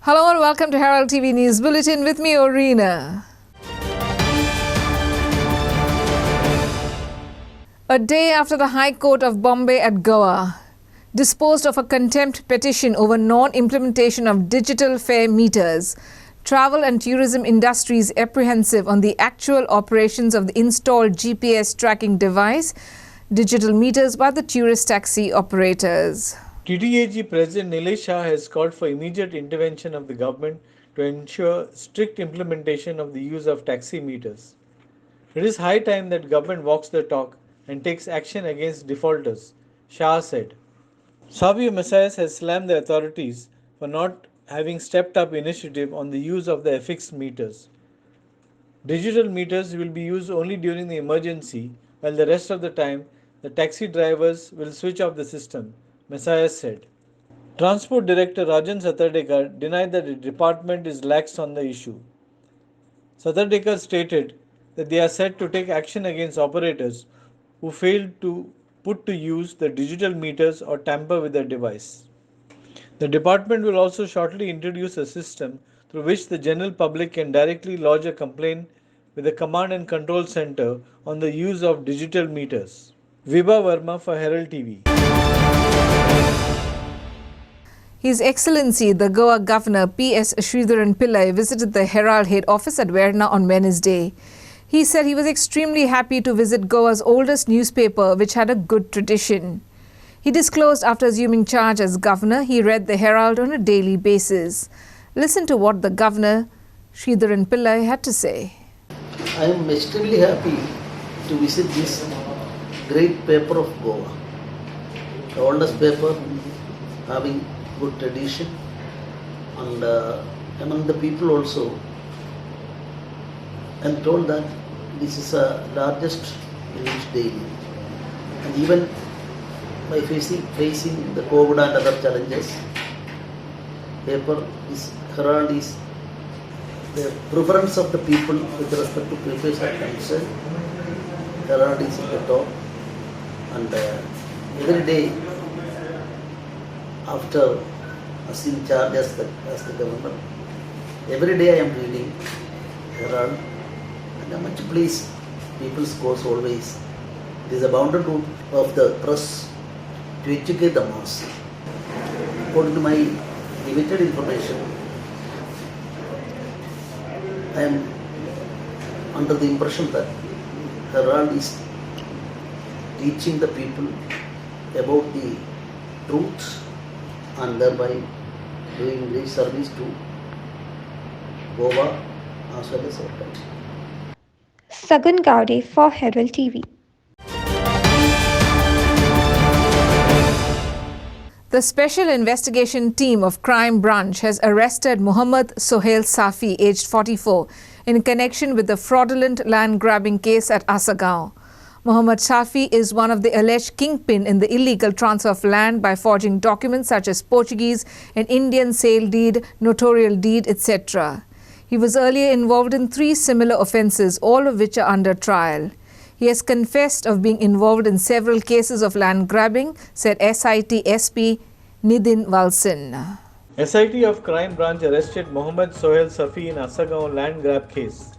Hello and welcome to Herald TV News Bulletin with me, Orina. A day after the High Court of Bombay at Goa disposed of a contempt petition over non-implementation of digital fare meters, travel and tourism industries apprehensive on the actual operations of the installed GPS tracking device, digital meters by the tourist taxi operators. TTAG President Nilesh Shah has called for immediate intervention of the government to ensure strict implementation of the use of taxi meters. It is high time that government walks the talk and takes action against defaulters, Shah said. Shafi Messias has slammed the authorities for not having stepped up initiative on the use of the affixed meters. Digital meters will be used only during the emergency, while the rest of the time the taxi drivers will switch off the system, Messias said. Transport Director Rajan Satardekar denied that the department is lax on the issue. Satardekar stated that they are set to take action against operators who fail to put to use the digital meters or tamper with the device. The department will also shortly introduce a system through which the general public can directly lodge a complaint with the Command and Control Center on the use of digital meters. Vibha Verma for Herald TV. His Excellency, the Goa Governor P.S. Sridharan Pillai visited the Herald head office at Verna on Wednesday. He said he was extremely happy to visit Goa's oldest newspaper, which had a good tradition. He disclosed after assuming charge as governor, he read the Herald on a daily basis. Listen to what the governor, Sridharan Pillai, had to say. I am extremely happy to visit this great paper of Goa, the oldest paper having good tradition, and among the people also. I'm told that this is the largest news daily, and even by facing the COVID and other challenges, paper is Herald is the preference of the people with respect to papers are concerned. Herald is at the top, and every day after assuming charge as the governor, every day I am reading Herald, and I'm much pleased. People's cause always. It is a bounden route of the press to educate the mass. According to my limited information, I am under the impression that Herald is teaching the people about the truth and thereby doing great service to Goa as well as our country. Sagan Gowde for Herald TV. The Special Investigation Team of Crime Branch has arrested Mohammad Safi, aged 44, in connection with the fraudulent land grabbing case at Asagaon. Mohammad Shafi is one of the alleged kingpin in the illegal transfer of land by forging documents such as Portuguese and Indian sale deed, notarial deed, etc. He was earlier involved in 3 similar offences, all of which are under trial. He has confessed of being involved in several cases of land grabbing, said SIT SP Nidin Walsin. SIT of Crime Branch arrested Mohammad Safi in Asagaon land grab case.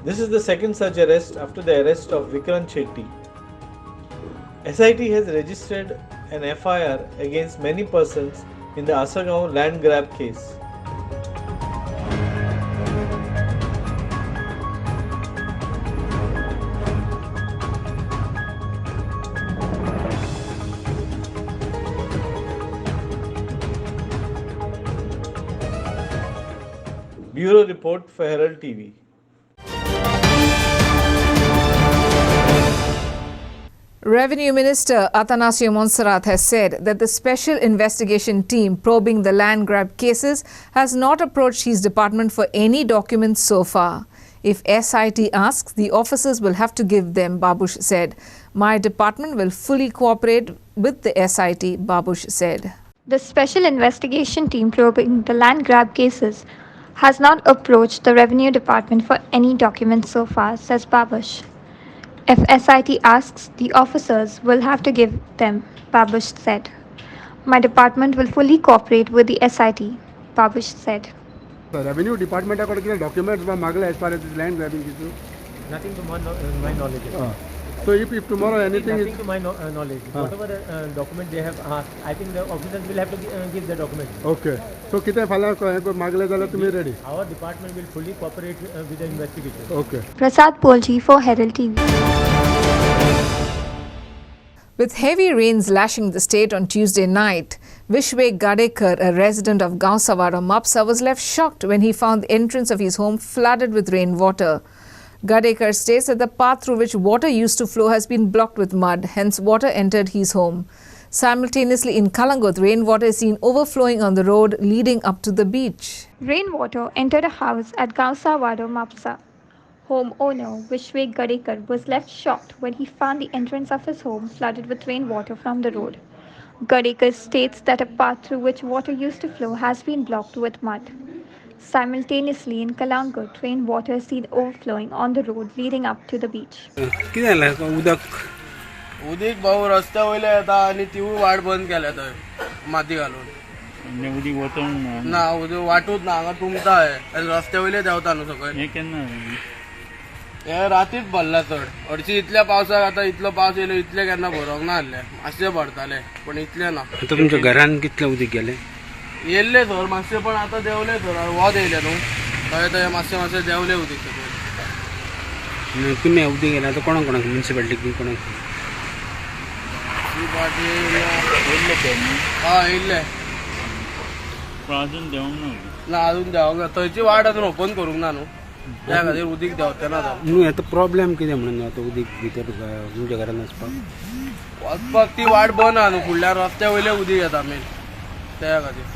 This is the second such arrest after the arrest of Vikrant Shetty. SIT has registered an FIR against many persons in the Asagaon land grab case. Bureau Report for Herald TV. Revenue Minister Atanasio Montserrat has said that the special investigation team probing the land grab cases has not approached his department for any documents so far. If SIT asks, the officers will have to give them, Babush said. My department will fully cooperate with the SIT, Babush said. The Special Investigation Team probing the land grab cases has not approached the Revenue Department for any documents so far, says Babush. If SIT asks, the officers will have to give them, Babush said. My department will fully cooperate with the SIT. Babush said. The revenue department are going to documents by Magla as far as this land grabbing issue. Nothing to my knowledge. So if tomorrow anything nothing is... to my knowledge. Whatever document they have asked, I think the officers will have to give the document. Okay. So कितने फाला मागले झाला तुम्ही ready? Our department will fully cooperate with the investigation. Okay. Prasad Polji for Herald TV. With heavy rains lashing the state on Tuesday night, Vishwe Gadekar, a resident of Gausawada, Mapsa, was left shocked when he found the entrance of his home flooded with rainwater. Gadekar states that the path through which water used to flow has been blocked with mud, hence water entered his home. Simultaneously in Kalangut, rainwater is seen overflowing on the road leading up to the beach. Rainwater entered a house at Gausawada, Mapsa. Homeowner Vishwe Gadekar was left shocked when he found the entrance of his home flooded with rainwater from the road. Gadekar states that a path through which water used to flow has been blocked with mud. Simultaneously in Kalangut, rainwater is seen overflowing on the road leading up to the beach. उदीक भाऊ रस्त्या वयले येता आनी तिवूय वाट बंद केल्या थंय माती घालून उदीक वचोंक ना उदीक वाटूच ना हांगा तुमता रस्त्या वयले देंवता न्हू सकयल हें केन्ना हे रातीच भरला चड हरशी इतल्या पावसाक आतां इतलो पावस येयलो इतले केन्ना भरोंक ना आहले मातशे भरताले पण इतले ना आतां तुमच्या घरान कितले उदीक गेले येयल्ले थंय मातशे पण आतां देंवले थंय वोत येयले न्हू थंय थंय मातशे मातशे देंवले उदीक सकयल तुमी उदीक गेले आतां कोणाक कोणाक म्युन्सिपालिटीक बी कोणाक येयल्ले अजून देवंक ना अजून देंवंक ना थंयची वाट अजून ओपन करूंक ना न्हू त्या खातीर उदीक देंवते ना न्हू आतां प्रॉब्लेम कितें म्हणून आतां उदीक भितर तुमच्या घरान वचपाक वचपाक ती वाट बंद आहा न्हू फुडल्यान रस्त्या वयले उदीक येता मेन त्या खातीर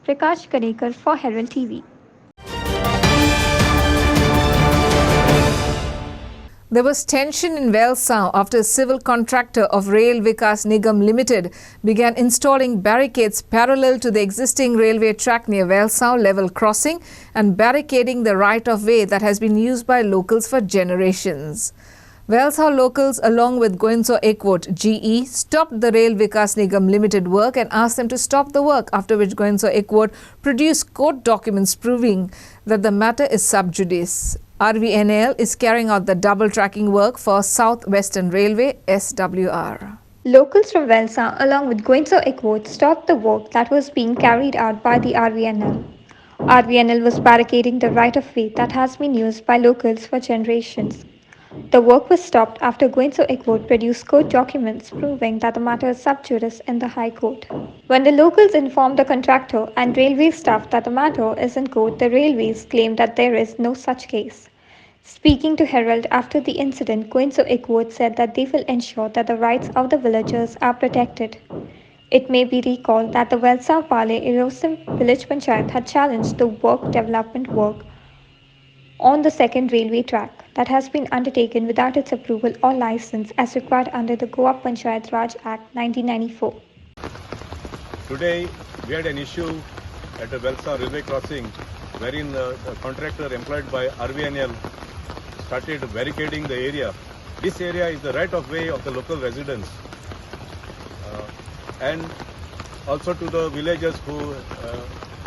Prakash Gadekar for Herald TV. There was tension in Wellsound after a civil contractor of Rail Vikas Nigam Limited began installing barricades parallel to the existing railway track near Wellsound level crossing and barricading the right-of-way that has been used by locals for generations. Wellsound locals along with Goenso Ekwot GE stopped the Rail Vikas Nigam Limited work and asked them to stop the work, after which Goenso Ekwot produced court documents proving that the matter is sub judice. RVNL is carrying out the double tracking work for South Western Railway SWR. Locals from Wellsound along with Goenso Ekwot stopped the work that was being carried out by the RVNL. RVNL was barricading the right-of-way that has been used by locals for generations. The work was stopped after Goenso Ekwot produced court documents proving that the matter is sub judice in the High Court. When the locals informed the contractor and railway staff that the matter is in court, the railways claimed that there is no such case. Speaking to Herald after the incident, Goenso Ekwot said that they will ensure that the rights of the villagers are protected. It may be recalled that the Wellsound Pale Erosim Village Panchayat had challenged the development work on the second railway track that has been undertaken without its approval or license as required under the Goa Panchayat Raj Act 1994. Today we had an issue at the Wellsound railway crossing wherein the contractor employed by RVNL started barricading the area. This area is the right of way of the local residents and also to the villagers who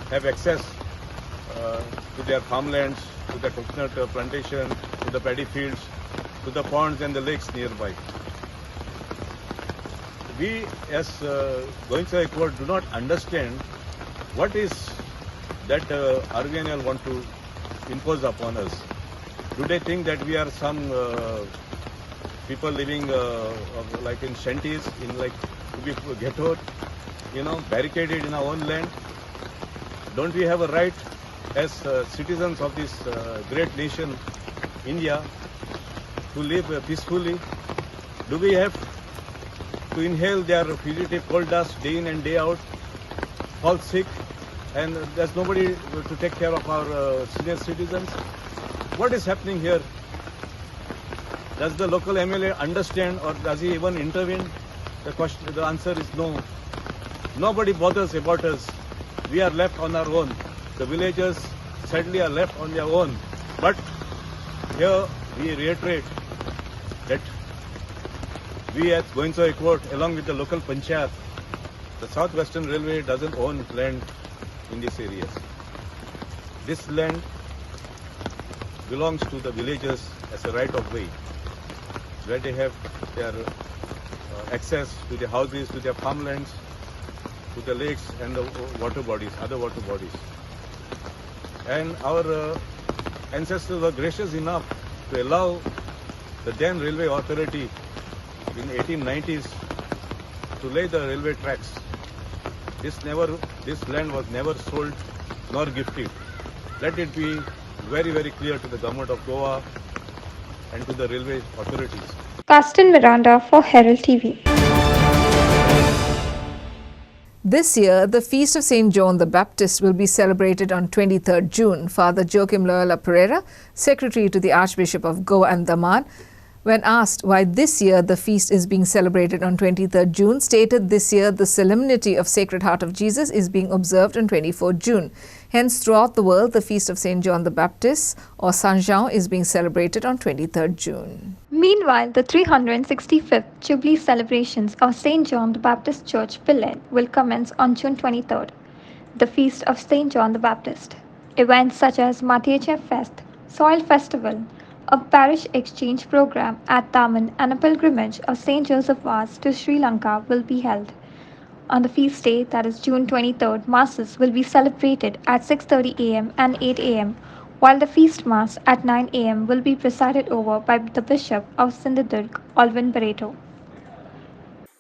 have access to their farmlands to the coconut plantation, to the paddy fields, to the ponds and the lakes nearby. We as Goenka Court do not understand what is that RVNL want to impose upon us. Do they think that we are some people living like in shanties, in like to be ghettoed, barricaded in our own land? Don't we have a right as citizens of this great nation, India, to live peacefully? Do we have to inhale their fugitive coal dust day in and day out, fall sick, and there's nobody to take care of our senior citizens? What is happening here? Does the local MLA understand, or does he even intervene? The answer is no. Nobody bothers about us. We are left on our own. The villagers sadly are left on their own. But here we reiterate that we at Goenka Court, along with the local panchayat, the South Western Railway doesn't own land in these areas. This land belongs to the villagers as a right of way, where they have their access to the houses, to their farmlands, to the lakes and the water bodies, other water bodies. And our ancestors were gracious enough to allow the then railway authority in 1890s to lay the railway tracks. This land was never sold nor gifted. Let it be very, very clear to the government of Goa and to the railway authorities. Castin Miranda for Herald TV. This year, the Feast of St. John the Baptist will be celebrated on 23rd June. Father Joachim Loyola Pereira, Secretary to the Archbishop of Goa and Daman, when asked why this year the feast is being celebrated on 23rd June, stated this year the solemnity of Sacred Heart of Jesus is being observed on 24th June. Hence, throughout the world, the Feast of St. John the Baptist, or Saint Jean, is being celebrated on 23rd June. Meanwhile, the 365th Jubilee celebrations of St. John the Baptist Church, Pillen, will commence on June 23rd, the Feast of St. John the Baptist. Events such as Matyeche Fest, Soil Festival, a parish exchange program at Daman, and a pilgrimage of St. Joseph Vase to Sri Lanka will be held. On the feast day, that is June 23rd, Masses will be celebrated at 6:30 am and 8 am, while the feast Mass at 9 am will be presided over by the Bishop of Sindhudurg, Alvin Barreto.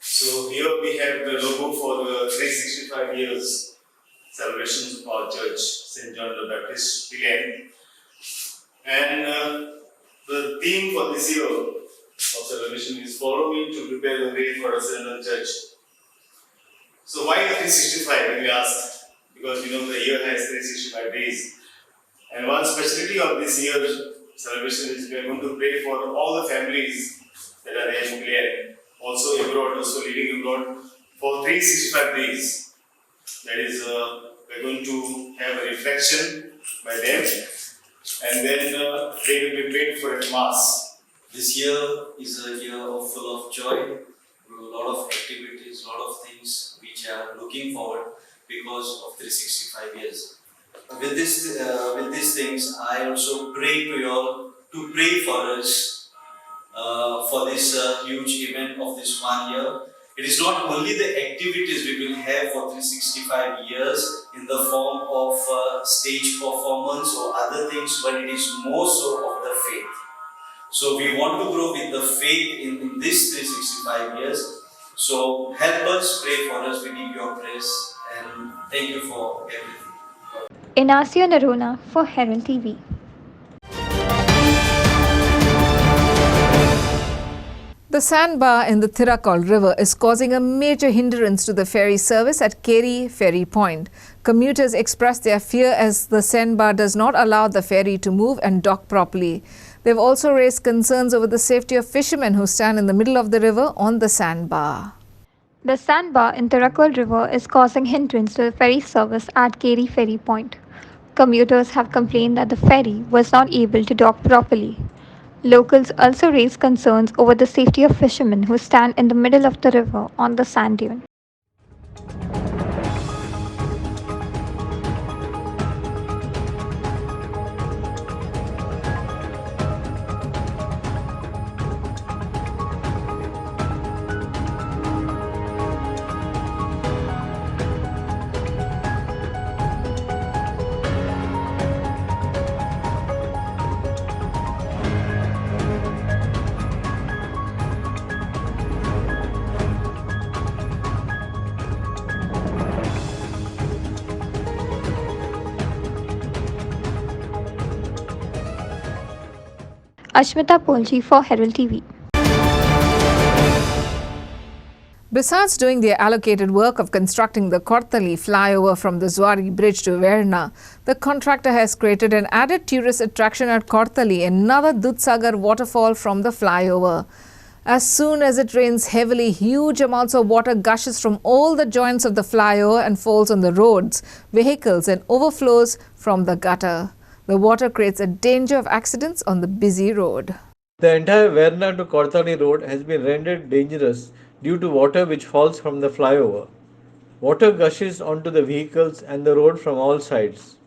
So here we have the logo for the 365 years celebrations of our church, St. John the Baptist, Pillen. And the theme for this year of celebration is "Follow me to prepare the way for a eternal church." So why 365 when we ask? Because the year has 365 days. And one specialty of this year's celebration is we are going to pray for all the families that are there in Pillen, also abroad, also living abroad, for 365 days. That is, we're going to have a reflection by them, and then they will be prayed for at Mass. This year is a year full of joy, a lot of activities, a lot of things which are looking forward because of 365 years. With these things, I also pray to you all to pray for us for this huge event of this 1 year. It is not only the activities we will have for 365 years in the form of stage performance or other things, but it is more so of the faith. So we want to grow with the faith in this 365 years. So help us, pray for us, we need your prayers, and thank you for everything. Inacio Narona for Herald TV. The sandbar in the Thirakol River is causing a major hindrance to the ferry service at Keri Ferry Point. Commuters express their fear as the sandbar does not allow the ferry to move and dock properly. They've also raised concerns over the safety of fishermen who stand in the middle of the river on the sandbar. The sandbar in Thirakol River is causing hindrance to the ferry service at Keri Ferry Point. Commuters have complained that the ferry was not able to dock properly. Locals also raised concerns over the safety of fishermen who stand in the middle of the river on the sand dune. Ashmita Polji for Herald TV. Besides doing the allocated work of constructing the Korthali flyover from the Zwari bridge to Verna, the contractor has created an added tourist attraction at Korthali, another Dudhsagar waterfall from the flyover. As soon as it rains heavily, huge amounts of water gushes from all the joints of the flyover and falls on the roads, vehicles and overflows from the gutter. The water creates a danger of accidents on the busy road. The entire Verna to Korthali road has been rendered dangerous due to water which falls from the flyover. Water gushes onto the vehicles and the road from all sides.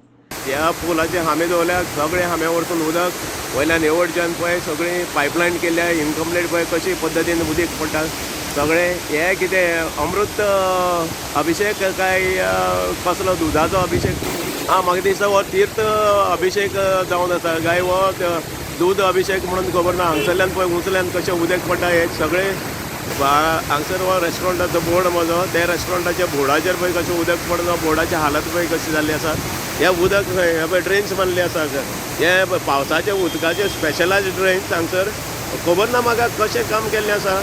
ह्या पुलाचे हामे दवरल्यात सगळे हामे वरतून उदक वयल्यान हेवटच्यान पळय सगळी पायपलायन केल्या इनकम्प्लीट पळय कशी पद्दतीन उदीक पडटा सगळे हे कितें अमृत अभिषेक काय कसलो दुधाचो अभिषेक म्हाका दिसता हो तीर्थ अभिषेक जावन आसा काय हो दूध अभिषेक म्हणून खबर ना हांगसरल्यान पळय उंचल्यान कशें उदक पडटा हे सगळे हांगसर हो रेस्टॉरंटाचो बोर्ड म्हजो त्या रेस्टॉरंटाच्या बोर्डाचेर पळय कशें उदक पडना बोर्डाची हालत पळय कशी जाल्ली आसा हे उदक हे पळय ड्रेन्स बांदले आसा हे पावसाचे उदकाचे स्पेशलायज ड्रेन्स हांगसर खबर ना म्हाका कशें काम केल्लें आसा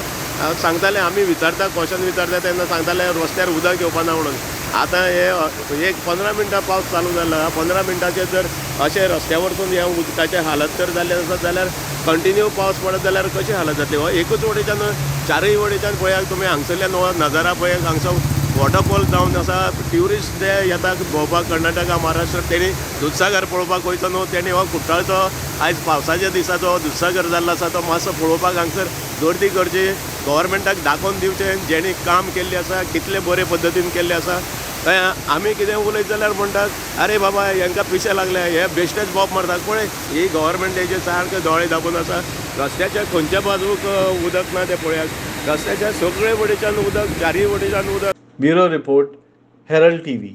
सांगताले आमी विचारता क्वेश्चन विचारता तेन्ना सांगताले रस्त्यार उदक येवपाना म्हणून आतां हे एक 15 मिनटां पावस चालू जाला 15 मिनटाचेर जर अशें रस्त्या वरतून ह्या उदकाचे हालत तर जाल्ले आसत जाल्यार कंटिन्यू पावस पडत जाल्यार कशी हालत जातली हो एकूच वटेच्यान चारय वटेच्यान पळयात तुमी हांगसरल्यान हो नजारा पळयात हांगसर वॉटरफॉल जावन आसा ट्युरिस्ट जे येतात भोंवपाक कर्नाटका महाराष्ट्र तेणी दूधसागर पळोवपाक वयता न्हू तेणी हो कुट्टाळचो आयज पावसाच्या दिसाचो दूधसागर जाल्लो आसा तो मातसो पळोवपाक हांगसर गर्दी करची गव्हर्मेंटाक दाखोवन दिवचें जेणी काम केल्लें आसा कितले बरे पद्दतीन केल्लें आसा आमी कितें उलयत जाल्यार म्हणटात अरे बाबा हांकां पिशे लागले हे बेश्टेच बॉब मारतात पळय ही गव्हर्मेंटाचे सारके दोळे दाबून आसा रस्त्याच्या खंयच्या बाजूक उदक ना तें पळयात रस्त्याच्या सगळे वटेच्यान उदक चारय वटेच्यान उदक. Bureau Report, Herald TV.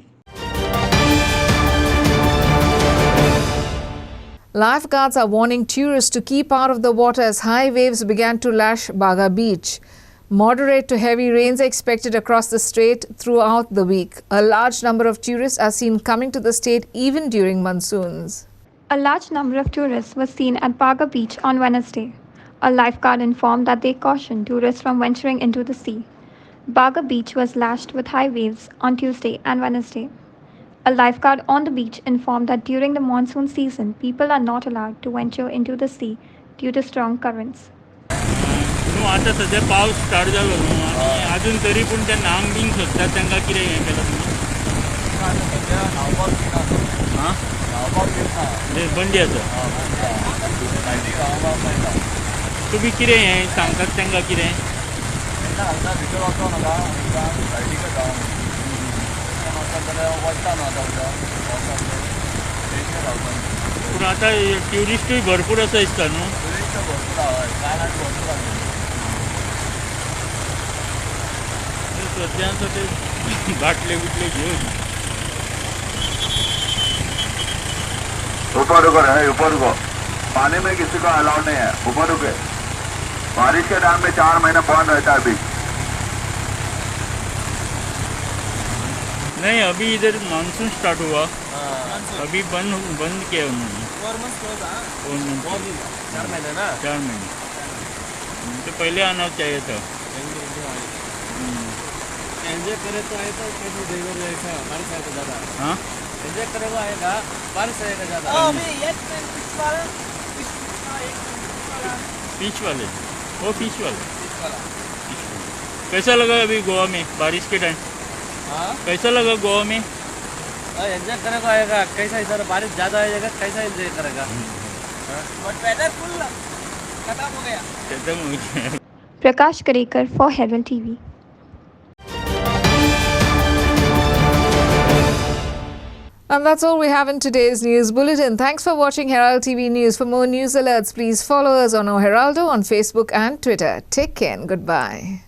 Lifeguards are warning tourists to keep out of the water as high waves began to lash Baga Beach. Moderate to heavy rains are expected across the strait throughout the week. A large number of tourists are seen coming to the state even during monsoons. A large number of tourists were seen at Baga Beach on Wednesday. A lifeguard informed that they cautioned tourists from venturing into the sea. Baga Beach was lashed with high waves on Tuesday and Wednesday. A lifeguard on the beach informed that during the monsoon season, people are not allowed to venture into the sea due to strong currents. आता सध्या पावस start जालो न्हू आनी अजून तरी पूण ते न्हांग बींग सोदतात तांकां कितें हें केलां तुमी बंदी आसा तुमी कितें हें सांगतात तांकां कितें पूण आतां ट्युरिस्टूय भरपूर आसा दिसता न्हू सद्या ते बाटले बिटले घेवन ऊपर रुको रहे ऊपर रुको पानी में किसी को अलाउड नहीं है ऊपर रुके बारिश के टाइम में 4 महीने बंद रहता है बीच. नहीं अभी इधर मानसून स्टार्ट हुआ अभी बंद किया उन्होंने 4 महीने ना 4 महीने तो पहले आना चाहिए था एंजॉय करे तो आए तो कैसे ड्राइवर ऐसा बारिश आएगा ज़्यादा हाँ एंजॉय करेगा आएगा बारिश आएगा ज़्यादा बीच वाले वो बीच वाला कैसा लगा अभी गोवा में बारिश के टाइम कैसा लगा गोवा में एंजॉय करेगा आएगा कैसा इधर बारिश ज़्यादा आएगा कैसा एंजॉय करेगा बट वेदर फुल खत्म हो गया. Prakash Karekar for Herald TV. And that's all we have in today's news bulletin. Thanks for watching Herald TV News. For more news alerts, please follow us on our Heraldo on Facebook and Twitter. Take care and goodbye.